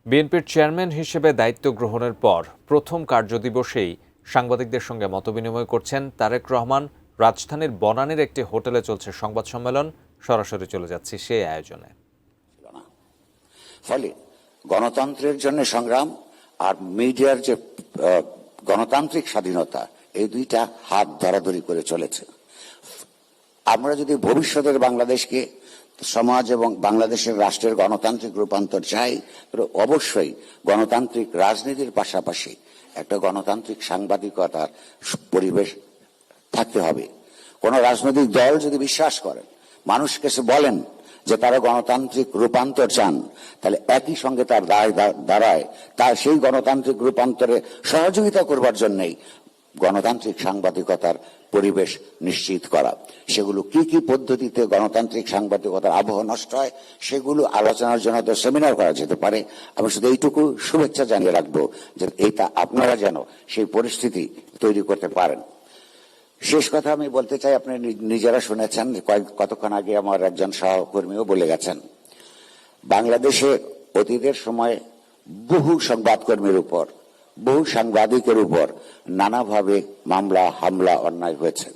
বিএনপির চেয়ারম্যান হিসেবে দায়িত্ব গ্রহণের পর প্রথম কার্যদিবসেই সাংবাদিকদের সঙ্গে মতবিনিময় করছেন তারেক রহমান। রাজধানীর বনানীর একটি হোটেলে চলছে সংবাদ সম্মেলন। সরাসরি চলে যাচ্ছি সেই আয়োজনে। ফলে গণতন্ত্রের জন্য সংগ্রাম আর মিডিয়ার যে গণতান্ত্রিক স্বাধীনতা, এই দুইটা হাত ধরাধরি করে চলেছে। আমরা যদি ভবিষ্যতের বাংলাদেশকে সমাজ এবং বাংলাদেশের রাষ্ট্রের গণতান্ত্রিক রূপান্তর চাই, তবে অবশ্যই গণতান্ত্রিক রাজনীতির পাশাপাশি একটা গণতান্ত্রিক সাংবাদিকতার পরিবেশ থাকতে হবে। কোন রাজনৈতিক দল যদি বিশ্বাস করেন, মানুষকে বলেন যে তারা গণতান্ত্রিক রূপান্তর চান, তাহলে একই সঙ্গে তার দাঁড়ায় তার সেই গণতান্ত্রিক রূপান্তরে সহযোগিতা করবার জন্যই গণতান্ত্রিক সাংবাদিকতার পরিবেশ নিশ্চিত করা। সেগুলো কি কি পদ্ধতিতে গণতান্ত্রিক সাংবাদিকতার আবহ নষ্ট হয়, সেগুলো আলোচনার জন্য তো সেমিনার করা যেতে পারে। আমি শুধু এইটুকু শুভেচ্ছা জানিয়ে রাখবো যে এটা আপনারা যেন সেই পরিস্থিতি তৈরি করতে পারেন। শেষ কথা আমি বলতে চাই, আপনি নিজেরা শুনেছেন, কতক্ষণ আগে আমার একজন সহকর্মীও বলে গেছেন, বাংলাদেশে অতীতের সময় বহু সংবাদকর্মীর উপর, বহু সাংবাদিকের উপর নানাভাবে মামলা হামলা অন্যায় হয়েছে।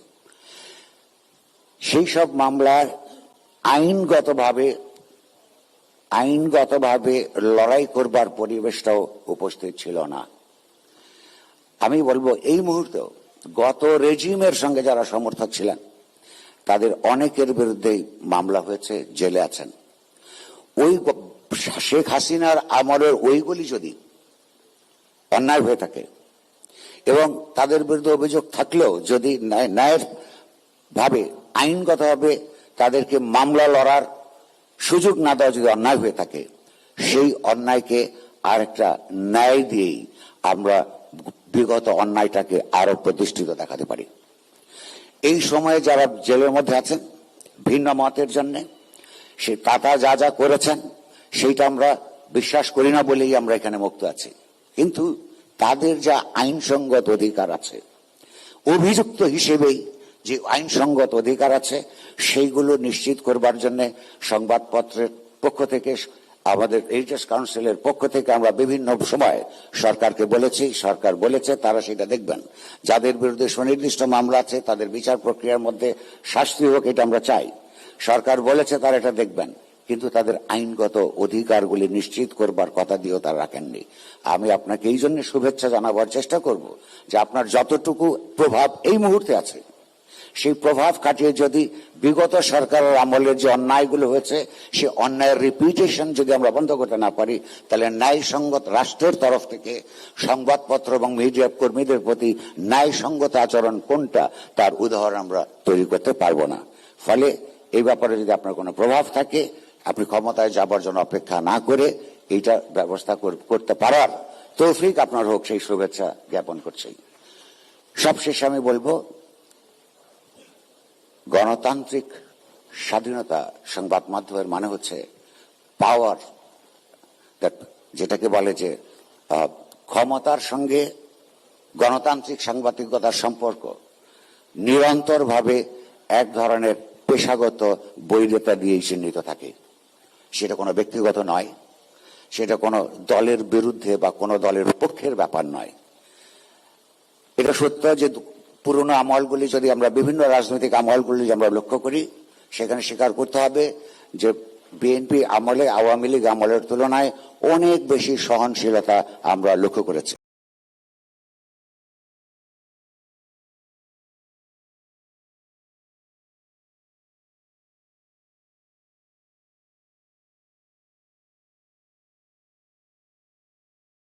সেই সব মামলায় আইনগতভাবে লড়াই করবার পরিবেশটাও উপস্থিত ছিল না। আমি বলবো এই মুহূর্তে গত রেজিমের সঙ্গে যারা সমর্থক ছিলেন তাদের অনেকের বিরুদ্ধেই মামলা হয়েছে, জেলে আছেন। ওই শেখ হাসিনার আমলের ওইগুলি যদি অন্যায় হয়ে থাকে এবং তাদের বিরুদ্ধে অভিযোগ থাকলেও যদি ন্যায়ের ভাবে আইনগতভাবে তাদেরকে মামলা লড়ার সুযোগ না দেওয়া যদি অন্যায় হয়ে থাকে, সেই অন্যায়কে আরেকটা ন্যায় দিয়েই আমরা বিগত অন্যায়টাকে আরো প্রতিষ্ঠিত দেখাতে পারি। এই সময়ে যারা জেলের মধ্যে আছেন ভিন্ন মতের জন্য, সে তাতা যা যা করেছেন সেইটা আমরা বিশ্বাস করি না বলেই আমরা এখানে মুক্ত আছি। কিন্তু তাদের যা আইনসঙ্গত অধিকার আছে, অভিযুক্ত হিসেবেই যে আইনসঙ্গত অধিকার আছে, সেইগুলো নিশ্চিত করবার জন্য সংবাদপত্রের পক্ষ থেকে, আমাদের এইচএস কাউন্সিলের পক্ষ থেকে আমরা বিভিন্ন সময় সরকারকে বলেছি, সরকার বলেছে তারা সেটা দেখবেন। যাদের বিরুদ্ধে সুনির্দিষ্ট মামলা আছে তাদের বিচার প্রক্রিয়ার মধ্যে শাস্তি হোক, এটা আমরা চাই। সরকার বলেছে তারা এটা দেখবেন, কিন্তু তাদের আইনগত অধিকারগুলি নিশ্চিত করবার কথা দিয়েও তারা রাখেননি। আমি আপনাকে এই জন্য শুভেচ্ছা জানাবার চেষ্টা করব যে আপনার যতটুকু প্রভাব এই মুহূর্তে আছে, সেই প্রভাব কাটিয়ে যদি বিগত সরকারের আমলের যে অন্যায়গুলো হয়েছে সে অন্যায়ের রিপিটেশন যদি আমরা বন্ধ করতে না পারি, তাহলে ন্যায়সঙ্গত রাষ্ট্রের তরফ থেকে সংবাদপত্র এবং মিডিয়া কর্মীদের প্রতি ন্যায়সঙ্গত আচরণ কোনটা, তার উদাহরণ আমরা তৈরি করতে পারবো না। ফলে এই ব্যাপারে যদি আপনার কোনো প্রভাব থাকে, আপনি ক্ষমতায় যাবার জন্য অপেক্ষা না করে এইটা ব্যবস্থা করতে পারার তৌফিক আপনার হোক, সেই শুভেচ্ছা জ্ঞাপন করছি। সবশেষে আমি বলবো, গণতান্ত্রিক স্বাধীনতা সংবাদ মাধ্যমের মানে হচ্ছে পাওয়ার, যেটাকে বলে যে ক্ষমতার সঙ্গে গণতান্ত্রিক সাংবাদিকতার সম্পর্ক নিরন্তরভাবে এক ধরনের পেশাগত বৈধতা দিয়েই চিহ্নিত থাকে। সেটা কোনো ব্যক্তিগত নয়, সেটা কোনো দলের বিরুদ্ধে বা কোনো দলের পক্ষের ব্যাপার নয়। এটা সত্য যে পুরনো আমলগুলি যদি আমরা, বিভিন্ন রাজনৈতিক আমলগুলি আমরা লক্ষ্য করি, সেখানে স্বীকার করতে হবে যে বিএনপি আমলে আওয়ামী লীগ আমলের তুলনায় অনেক বেশি সহনশীলতা আমরা লক্ষ্য করেছি।